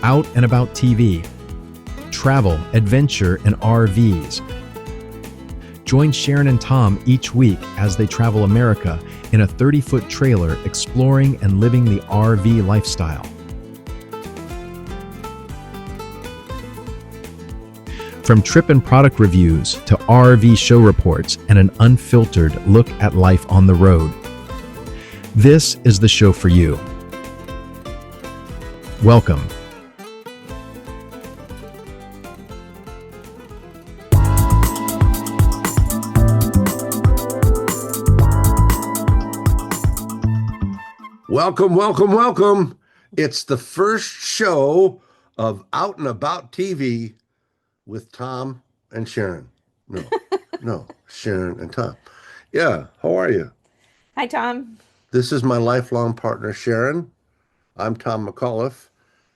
Out and About TV, travel, adventure, and RVs. Join Sharon and Tom each week as they travel America in a 30-foot trailer exploring and living the RV lifestyle. From trip and product reviews to RV show reports and an unfiltered look at life on the road, this is the show for you. Welcome. Welcome, welcome, welcome. It's the first show of Out and About TV with Tom and Sharon. No, Sharon and Tom. Yeah, how are you? Hi, Tom. This is my lifelong partner, Sharon. I'm Tom McAuliffe,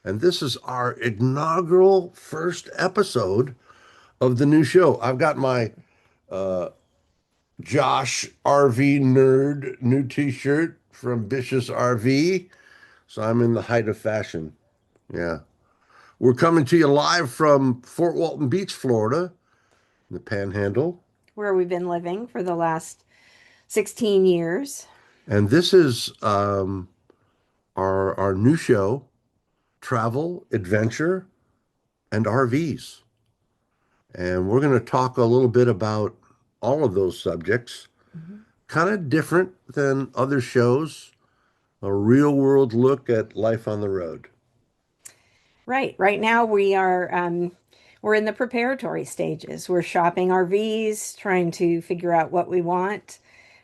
and this is our inaugural first episode of the new show. I've got my Josh RV Nerd new t-shirt from Bish's RV. So I'm in the height of fashion. Yeah. We're coming to you live from Fort Walton Beach, Florida, in the Panhandle. Where we've been living for the last 16 years. And this is our new show, Travel, Adventure, and RVs. And we're going to talk a little bit about all of those subjects. Kind of different than other shows, a real world look at life on the road. Right. Right now we're in the preparatory stages. We're shopping RVs, trying to figure out what we want,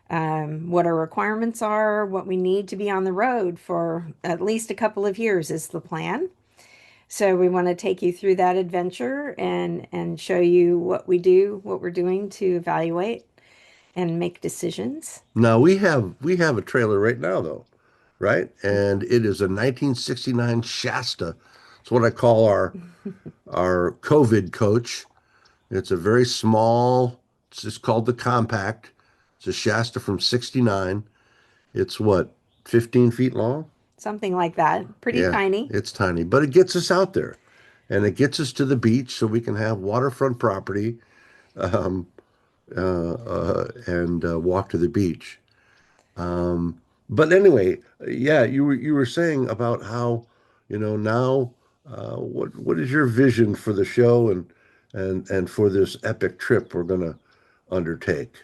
what our requirements are, what we need to be on the road for at least a couple of years is the plan. So we want to take you through that adventure and show you what we do, what we're doing to evaluate and make decisions. Now we have a trailer right now though, right? And it is a 1969 Shasta. It's what I call our COVID coach. It's a very small, it's just called the Compact. It's a Shasta from 69. It's what, 15 feet long? Something like that. Pretty tiny. It's tiny, but it gets us out there and it gets us to the beach so we can have waterfront property and walk to the beach. But anyway, yeah, you were saying about how, now what is your vision for the show and for this epic trip we're going to undertake?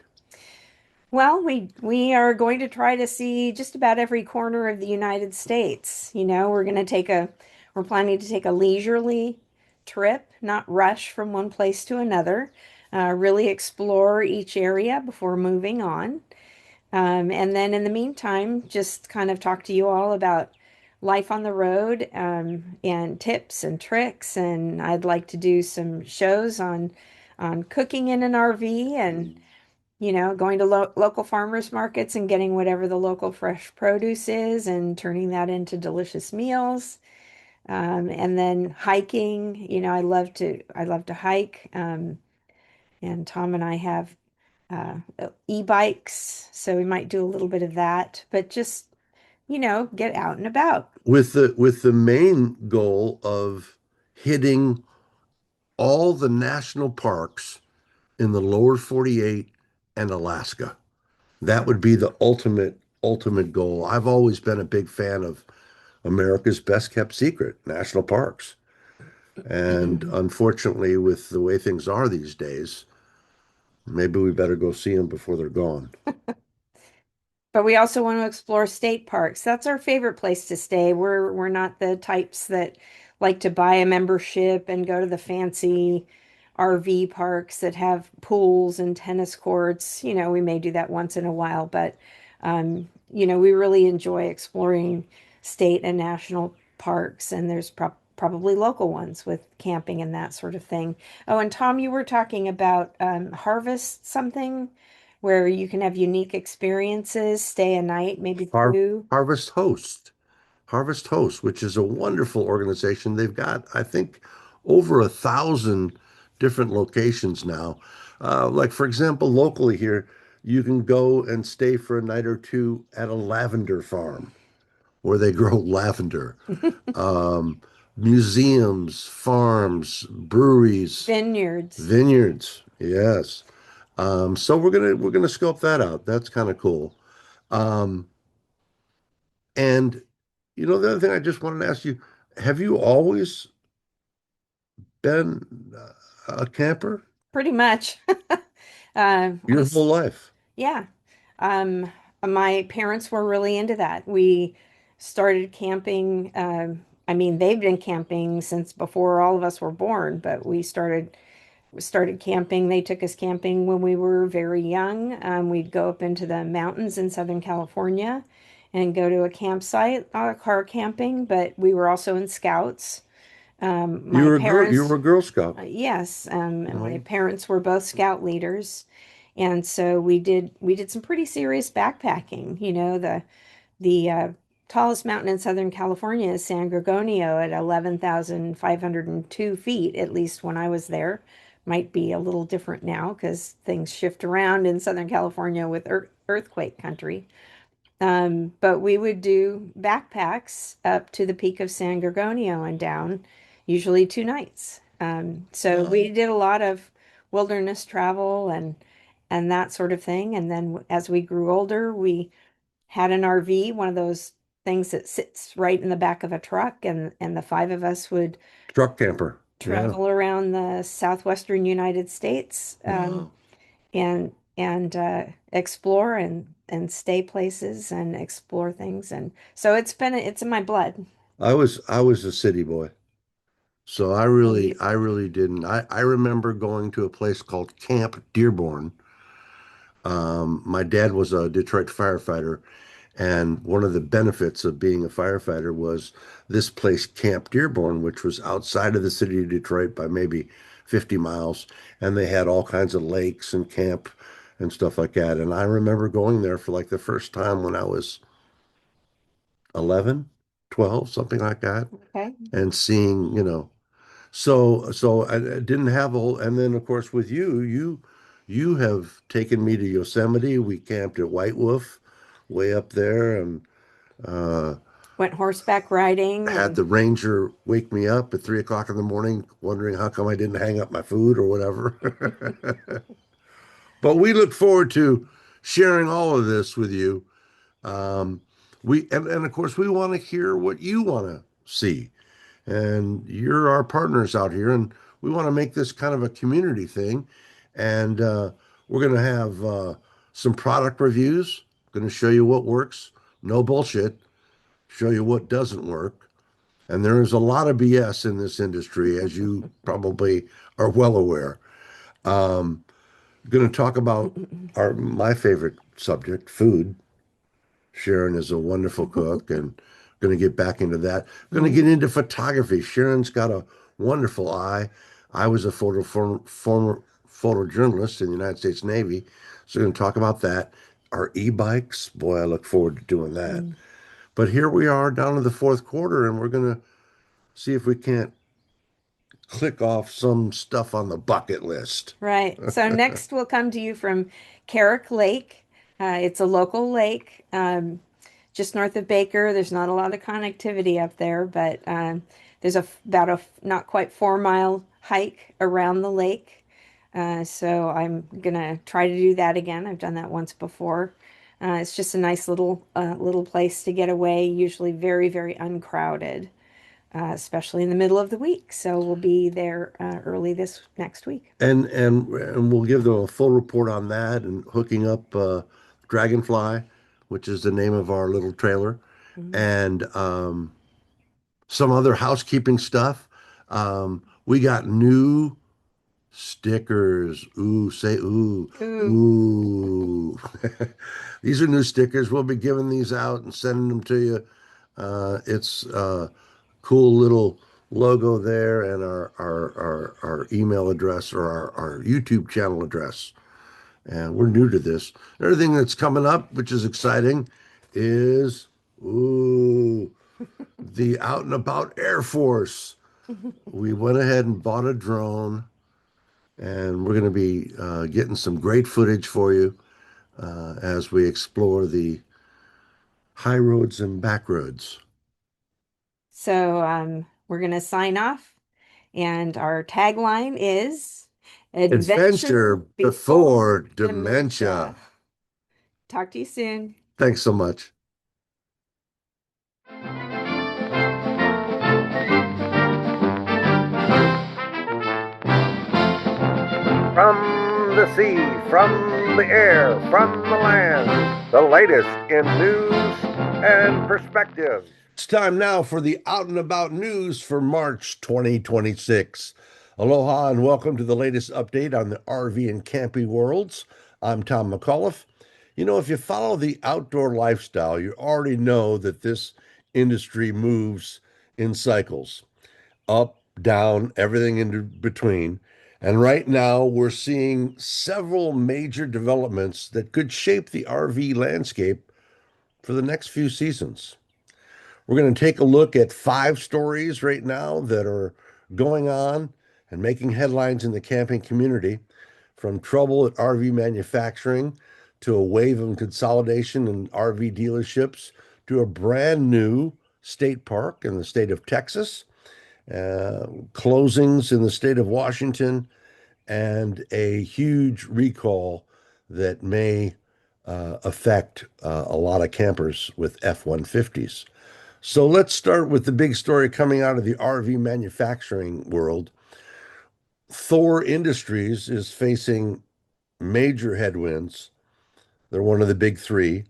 Well, we are going to try to see just about every corner of the United States. We're planning to take a leisurely trip, not rush from one place to another. Really explore each area before moving on. And then in the meantime, just kind of talk to you all about life on the road, and tips and tricks. And I'd like to do some shows on cooking in an RV and going to local farmers markets and getting whatever the local fresh produce is and turning that into delicious meals. And then hiking, I love to hike. And Tom and I have e-bikes, so we might do a little bit of that, but just, get out and about. With the main goal of hitting all the national parks in the lower 48 and Alaska. That would be the ultimate goal. I've always been a big fan of America's best kept secret, national parks. And unfortunately, with the way things are these days, maybe we better go see them before they're gone. But we also want to explore state parks. That's our favorite place to stay. We're not the types that like to buy a membership and go to the fancy RV parks that have pools and tennis courts. We may do that once in a while, but we really enjoy exploring state and national parks, and there's probably local ones with camping and that sort of thing. Oh, and Tom, you were talking about Harvest something where you can have unique experiences, stay a night, maybe two. Harvest Host, which is a wonderful organization. They've got, I think, over 1,000 different locations now. Like, for example, locally here, you can go and stay for a night or two at a lavender farm where they grow lavender. museums, farms, breweries, Vineyards. vineyards. Yes. So we're gonna scope that out. That's kind of cool. Um, and the other thing I just wanted to ask you, have you always been a camper Pretty much. your whole life? Yeah. Um, my parents were really into that. We started camping. I mean, they've been camping since before all of us were born, but we started camping. They took us camping when we were very young. We'd go up into the mountains in Southern California and go to a campsite, car camping, but we were also in scouts. You My were a girl. You parents were a Girl Scout. Yes, and my Oh, parents were both scout leaders, and so we did some pretty serious backpacking. The tallest mountain in Southern California is San Gorgonio at 11,502 feet, at least when I was there. Might be a little different now because things shift around in Southern California with earthquake country. But we would do backpacks up to the peak of San Gorgonio and down, usually 2 nights. So we did a lot of wilderness travel and that sort of thing. And then as we grew older, we had an RV, one of those things that sits right in the back of a truck, and the five of us would truck camper. Yeah. travel around the southwestern United States, Wow. and explore and stay places and explore things. And so it's in my blood. I was a city boy. So I Oh, really, you I really didn't. I remember going to a place called Camp Dearborn. My dad was a Detroit firefighter, and one of the benefits of being a firefighter was this place, Camp Dearborn, which was outside of the city of Detroit by maybe 50 miles, and they had all kinds of lakes and camp and stuff like that. And I remember going there for like the first time when I was 11, 12, something like that, okay? and seeing, so I didn't have all, and then of course with you have taken me to Yosemite. We camped at White Wolf, way up there, and uh, Went horseback riding had and the ranger wake me up at 3 o'clock in the morning, wondering how come I didn't hang up my food or whatever. But we look forward to sharing all of this with you. Um, and of course we want to hear what you want to see. And you're our partners out here, and we want to make this kind of a community thing. And we're going to have some product reviews, going to show you what works, no bullshit, show you what doesn't work. And there is a lot of BS in this industry, as you probably are well aware. Um, going to talk about my favorite subject, food. Sharon is a wonderful cook and going to get back into that. Going to get into photography. Sharon's got a wonderful eye. I was a former photojournalist in the United States Navy, so we're going to talk about that. Our e-bikes, boy, I look forward to doing that. But here we are down to the fourth quarter, and we're going to see if we can't click off some stuff on the bucket list. Right. So next we'll come to you from Carrick Lake. It's a local lake, just north of Baker. There's not a lot of connectivity up there, but there's about a not quite 4 mile hike around the lake. So I'm gonna try to do that again. I've done that once before. It's just a nice little place to get away, usually very, very uncrowded, especially in the middle of the week. So we'll be there early this next week. And we'll give them a full report on that and hooking up Dragonfly, which is the name of our little trailer, Mhm. and some other housekeeping stuff. We got new stickers. Ooh, say ooh, Ooh. ooh. These are new stickers. We'll be giving these out and sending them to you. It's cool little logo there and our email address or our YouTube channel address. And we're new to this. Another thing that's coming up, which is exciting, is ooh, the Out and About Air Force. We went ahead and bought a drone, and we're going to be getting some great footage for you as we explore the high roads and back roads. So we're going to sign off. And our tagline is Adventure before dementia. Talk to you soon. Thanks so much. From the sea, from the air, from the land, the latest in news and perspective. It's time now for the Out and About news for March 2026. Aloha and welcome to the latest update on the RV and camping worlds. I'm Tom McAuliffe. You know, if you follow the outdoor lifestyle, you already know that this industry moves in cycles, up, down, everything in between. And right now, we're seeing several major developments that could shape the RV landscape for the next few seasons. We're going to take a look at 5 stories right now that are going on and making headlines in the camping community, from trouble at RV manufacturing to a wave of consolidation in RV dealerships to a brand new state park in the state of Texas, closings in the state of Washington, and a huge recall that may affect a lot of campers with F-150s. So let's start with the big story coming out of the RV manufacturing world. Thor Industries is facing major headwinds. They're one of the big 3: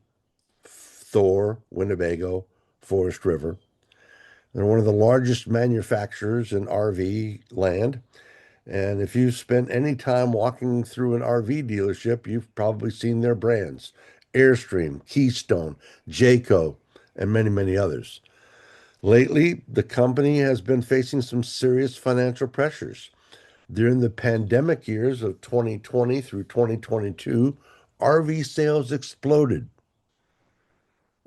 Thor, Winnebago, Forest River. They're one of the largest manufacturers in RV land. And if you've spent any time walking through an RV dealership, you've probably seen their brands: Airstream, Keystone, Jayco, and many, many others. Lately, the company has been facing some serious financial pressures. During the pandemic years of 2020 through 2022, RV sales exploded.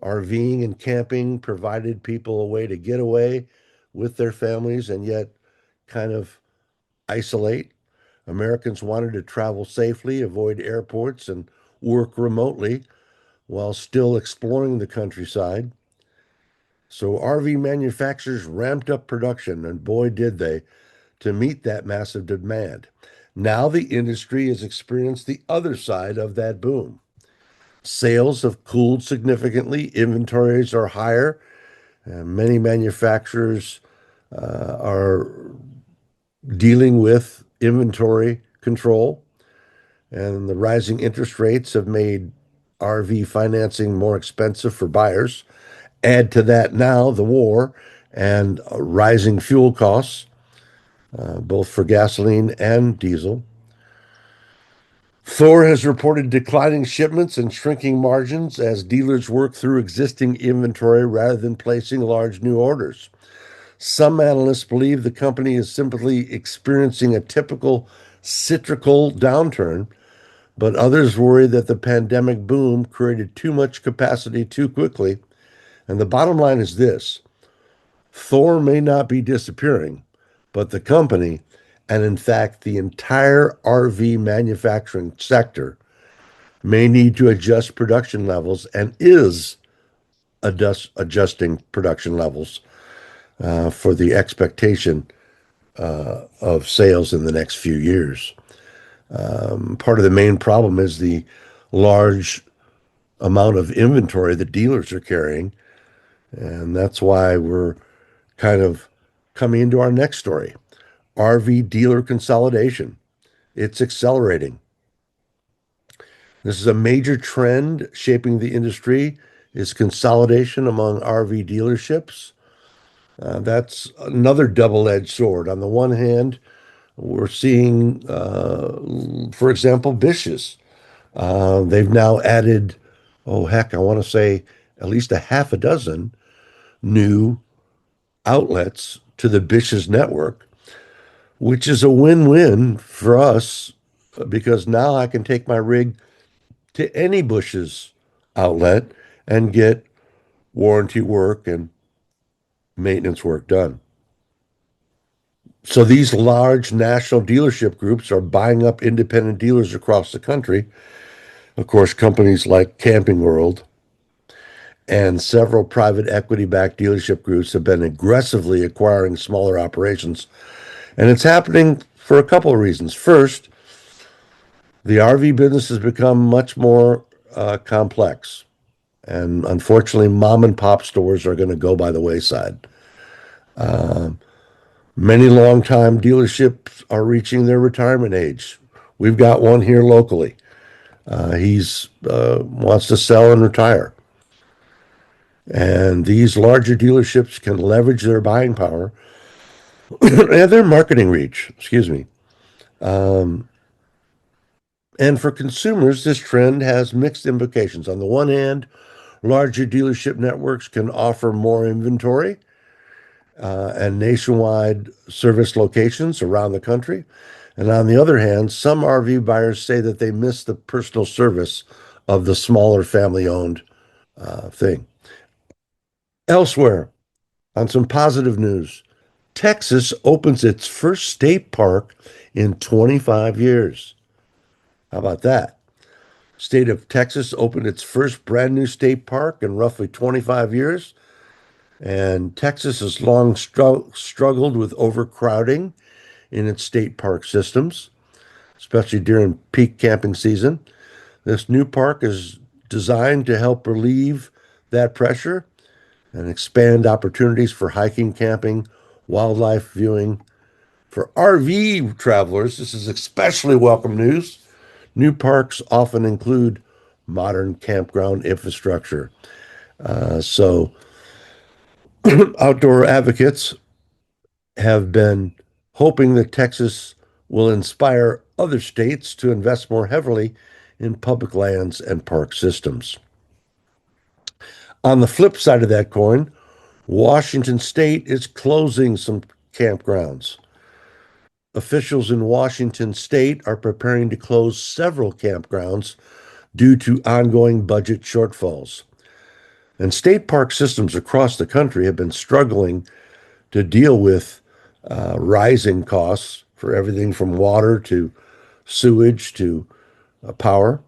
RVing and camping provided people a way to get away with their families and yet kind of isolate. Americans wanted to travel safely, avoid airports, and work remotely while still exploring the countryside. So RV manufacturers ramped up production, and boy, did they, to meet that massive demand. Now the industry has experienced the other side of that boom. Sales have cooled significantly, inventories are higher, and many manufacturers are dealing with inventory control, and the rising interest rates have made RV financing more expensive for buyers. Add to that now the war and rising fuel costs, both for gasoline and diesel. Thor has reported declining shipments and shrinking margins as dealers work through existing inventory rather than placing large new orders. Some analysts believe the company is simply experiencing a typical cyclical downturn, but others worry that the pandemic boom created too much capacity too quickly. And the bottom line is this: Thor may not be disappearing, but the company, and in fact the entire RV manufacturing sector, may need to adjust production levels and is adjusting production levels for the expectation of sales in the next few years. Part of the main problem is the large amount of inventory that dealers are carrying, and that's why we're kind of coming into our next story: RV dealer consolidation. It's accelerating. This is a major trend shaping the industry, is consolidation among RV dealerships. That's another double-edged sword. On the one hand, we're seeing, for example, Bish's. They've now added, oh heck, I want to say at least a half a dozen new outlets to the Bish's network, which is a win-win for us because now I can take my rig to any Bush's outlet and get warranty work and maintenance work done. So these large national dealership groups are buying up independent dealers across the country. Of course, companies like Camping World And several private equity-backed dealership groups have been aggressively acquiring smaller operations. And it's happening for a couple of reasons. First, the RV business has become much more complex. And unfortunately, mom and pop stores are going to go by the wayside. Many longtime dealerships are reaching their retirement age. We've got one here locally. He's wants to sell and retire. And these larger dealerships can leverage their buying power and their marketing reach, excuse me. And for consumers, this trend has mixed implications. On the one hand, larger dealership networks can offer more inventory and nationwide service locations around the country. And on the other hand, some RV buyers say that they miss the personal service of the smaller family owned thing. Elsewhere, on some positive news, Texas opens its first state park in 25 years. How about that? State of Texas opened its first brand new state park in roughly 25 years. And Texas has long struggled with overcrowding in its state park systems, especially during peak camping season. This new park is designed to help relieve that pressure and expand opportunities for hiking, camping, wildlife viewing. For RV travelers, this is especially welcome news. New parks often include modern campground infrastructure. So, outdoor advocates have been hoping that Texas will inspire other states to invest more heavily in public lands and park systems. On the flip side of that coin, Washington State is closing some campgrounds. Officials in Washington State are preparing to close several campgrounds due to ongoing budget shortfalls. And state park systems across the country have been struggling to deal with rising costs for everything from water to sewage to power.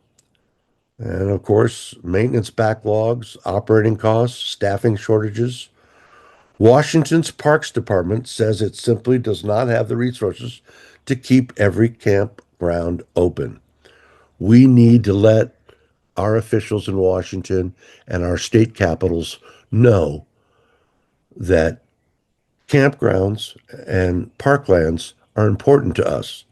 And of course, maintenance backlogs, operating costs, staffing shortages. Washington's Parks Department says it simply does not have the resources to keep every campground open. We need to let our officials in Washington and our state capitals know that campgrounds and parklands are important to us.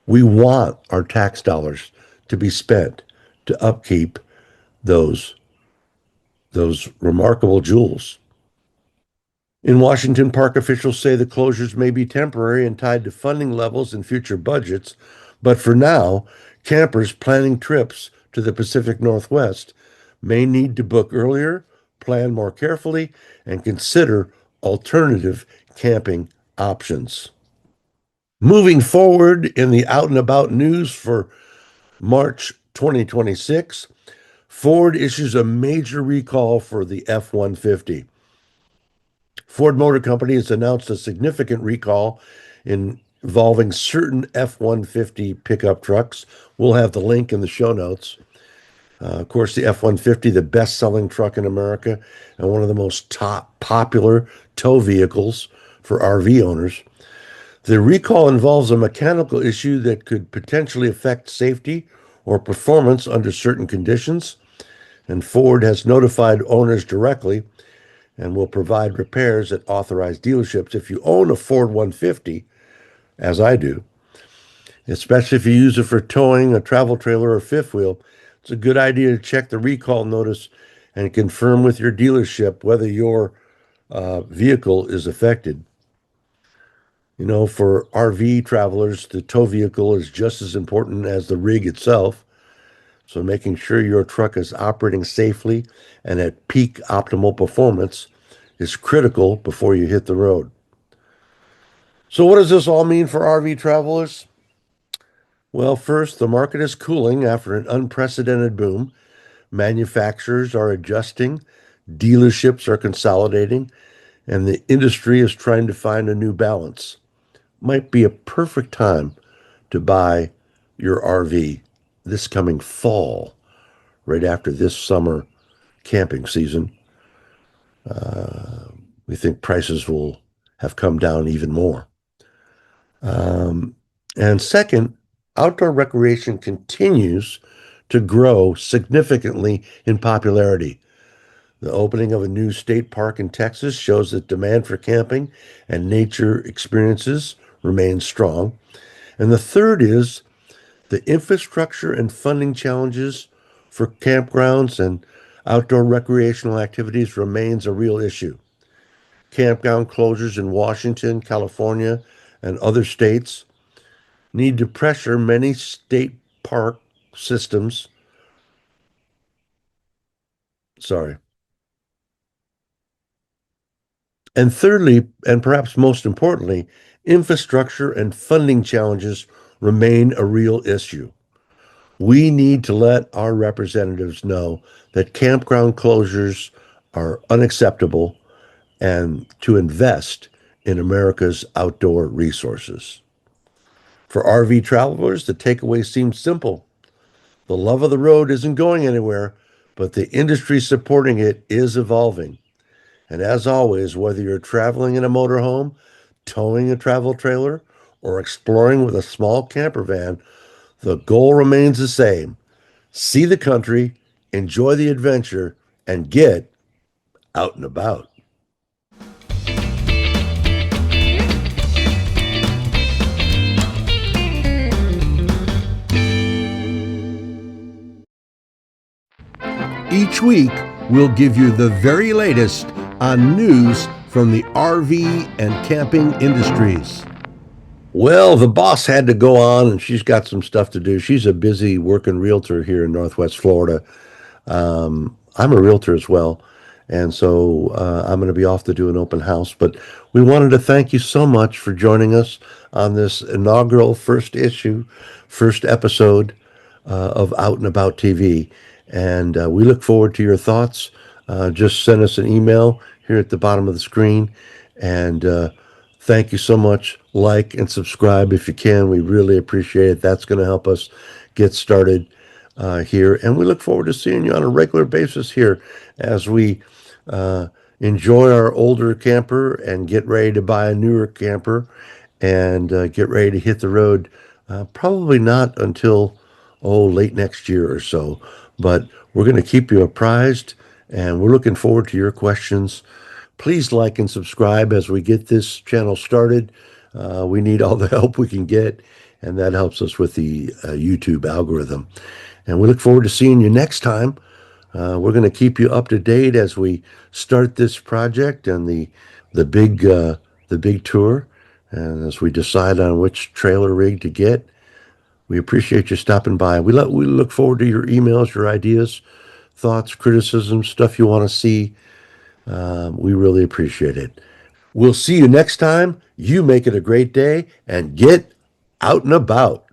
We want our tax dollars to be spent to upkeep those those remarkable jewels. In Washington, park officials say the closures may be temporary and tied to funding levels and future budgets, but for now, campers planning trips to the Pacific Northwest may need to book earlier, plan more carefully, and consider alternative camping options. Moving forward in the out and about news for March 2026, Ford issues a major recall for the F-150. Ford Motor Company has announced a significant recall involving certain F-150 pickup trucks. We'll have the link in the show notes. Of course, the F-150, the best-selling truck in America and one of the most top popular tow vehicles for RV owners. The recall involves a mechanical issue that could potentially affect safety or performance under certain conditions, and Ford has notified owners directly and will provide repairs at authorized dealerships. If you own a Ford 150, as I do, especially if you use it for towing a travel trailer or fifth wheel, it's a good idea to check the recall notice and confirm with your dealership whether your vehicle is affected. You know, for RV travelers, the tow vehicle is just as important as the rig itself. So making sure your truck is operating safely and at peak optimal performance is critical before you hit the road. So what does this all mean for RV travelers? Well, first, the market is cooling after an unprecedented boom. Manufacturers are adjusting, dealerships are consolidating, and the industry is trying to find a new balance. Might be a perfect time to buy your RV this coming fall, right after this summer camping season. We think prices will have come down even more. And second, outdoor recreation continues to grow significantly in popularity. The opening of a new state park in Texas shows that demand for camping and nature experiences remains strong. And the third is the infrastructure and funding challenges for campgrounds and outdoor recreational activities remains a real issue. Campground closures in Washington, California, and other states need to pressure many state park systems. Sorry. And thirdly, and perhaps most importantly, infrastructure and funding challenges remain a real issue. We need to let our representatives know that campground closures are unacceptable and to invest in America's outdoor resources. For RV travelers, the takeaway seems simple. The love of the road isn't going anywhere, but the industry supporting it is evolving. And as always, whether you're traveling in a motorhome, towing a travel trailer, or exploring with a small camper van, the goal remains the same. See the country, enjoy the adventure, and get out and about. Each week, we'll give you the very latest on news from the RV and camping industries. Well, the boss had to go on, and she's got some stuff to do. She's a busy working realtor here in Northwest Florida. I'm a realtor as well, and so I'm going to be off to do an open house. But we wanted to thank you so much for joining us on this inaugural first episode of Out and About TV. And we look forward to your thoughts. Just send us an email here at the bottom of the screen. And thank you so much. Like and subscribe if you can. We really appreciate it. That's going to help us get started here. And we look forward to seeing you on a regular basis here as we enjoy our older camper and get ready to buy a newer camper and get ready to hit the road. Probably not until, late next year or so. But we're going to keep you apprised, and we're looking forward to your questions. Please like and subscribe as we get this channel started. We need all the help we can get, and that helps us with the YouTube algorithm. And we look forward to seeing you next time. We're going to keep you up to date as we start this project and the big tour, and as we decide on which trailer rig to get. We appreciate you stopping by. We look forward to your emails, your ideas, thoughts, criticisms, stuff you want to see. We really appreciate it. We'll see you next time. You make it a great day and get out and about.